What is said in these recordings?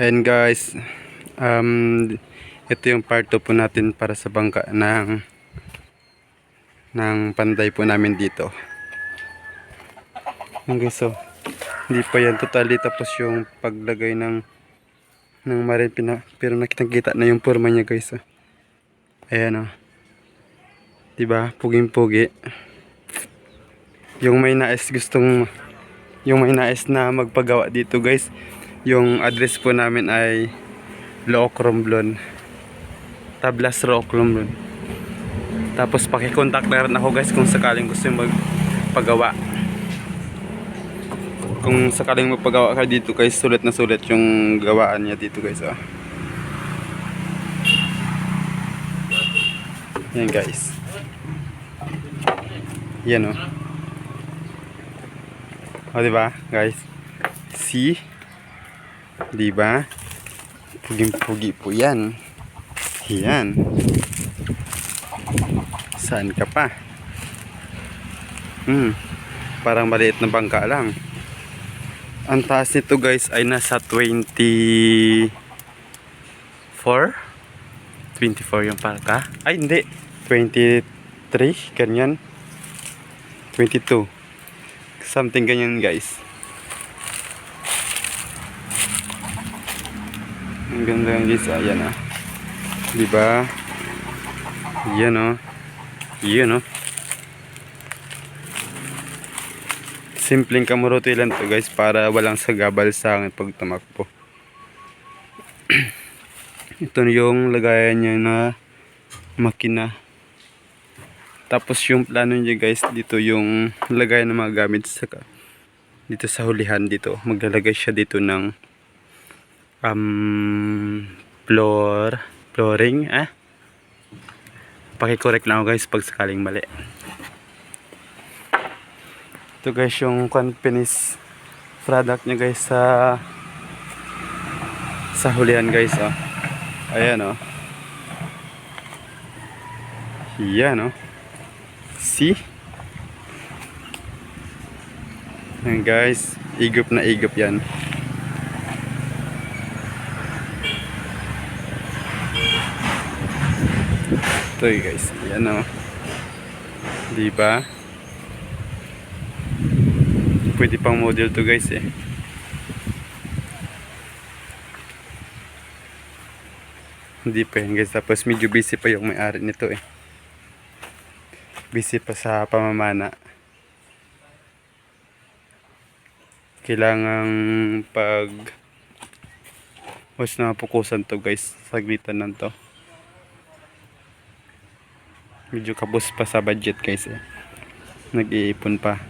Ayan guys, ito yung part 2 po natin para sa bangka ng panday po namin dito. Ayan guys, so hindi pa yan totally tapos yung paglagay ng marine pero nakita na yung forma niya guys. Ayan diba, puging-pugi. Yung may nais na magpagawa dito guys, yung address po namin ay Look Romblon, Tablas Look Romblon. Tapos pakicontact na rin ako guys kung sakaling gusto yung magpagawa. Kung sakaling magpagawa ka dito guys, sulit na sulit yung gawaan niya dito guys. Yan guys. Yan diba guys? See? Diba? Puging-pugi po yan. Yan. Saan ka pa? Parang maliit na bangka lang. Ang taas nito guys ay nasa 24 yung palka. Ay hindi, 23, ganyan. 22 something ganyan guys. Ang ganda guys. Ayan diba? Yan yan simpleng kamurotoy lang to guys, para walang sagabal sa akin pag tumakbo. Ito yung lagayan niya na makina. Tapos yung plano niya guys, dito yung lagayan ng mga gamit dito sa hulihan. Dito maglalagay siya dito ng flooring. Paki-correct lang ako guys pag sakaling mali. Ito guys yung finished product niya guys sa hulihan guys. Ayan yan see? Yan guys, igop na igop yan. Ito guys, yan diba? Pwede pang model to guys Hindi pa yan guys. Tapos medyo busy pa yung may-ari nito busy pa sa pamamana. Kailangang was na pukusan to guys, saglitan lang to. Medyo kabos pa sa budget guys nag-iipon pa.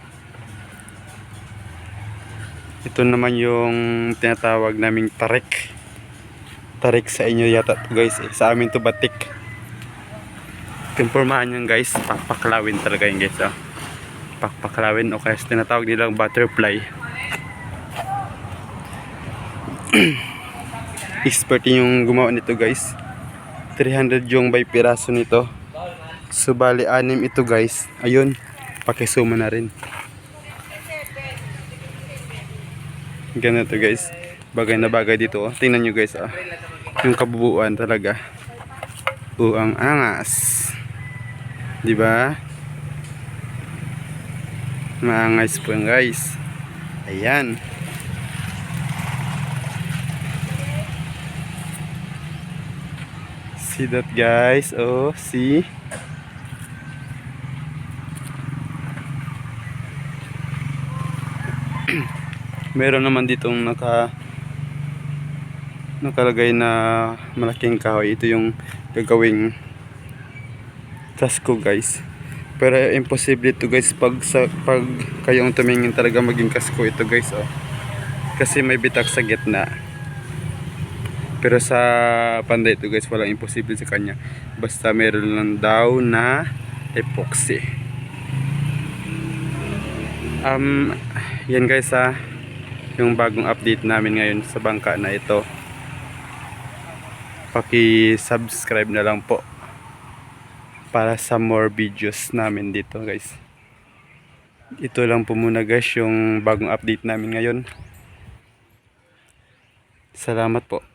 Ito naman yung tinatawag naming tarik sa inyo yata to guys sa amin to batik. Pinformahan yan guys, pakpaklawin talaga yun guys pakpaklawin o kaya tinatawag nilang butterfly. Expert yung gumawa nito guys. 300 yung by piraso nito, so bali 6 ito guys. Ayun, pakisuma na rin. Ganito guys, bagay na bagay dito tingnan nyo guys yung kabubuan talaga, buang angas, diba? Maangas po yan guys. Ayan, see that guys, see. Meron naman ditong nakalagay na malaking kahoy. Ito yung gagawing kasko guys. Pero imposible ito guys pag kayong tumingin talaga maging kasko ito guys kasi may bitak sa gitna. Pero sa panday ito guys, walang imposible sa kanya, basta meron lang daw na epoxy. Yan guys yung bagong update namin ngayon sa bangka na ito. Paki-subscribe na lang po para sa more videos namin dito guys. Ito lang po muna guys yung bagong update namin ngayon. Salamat po.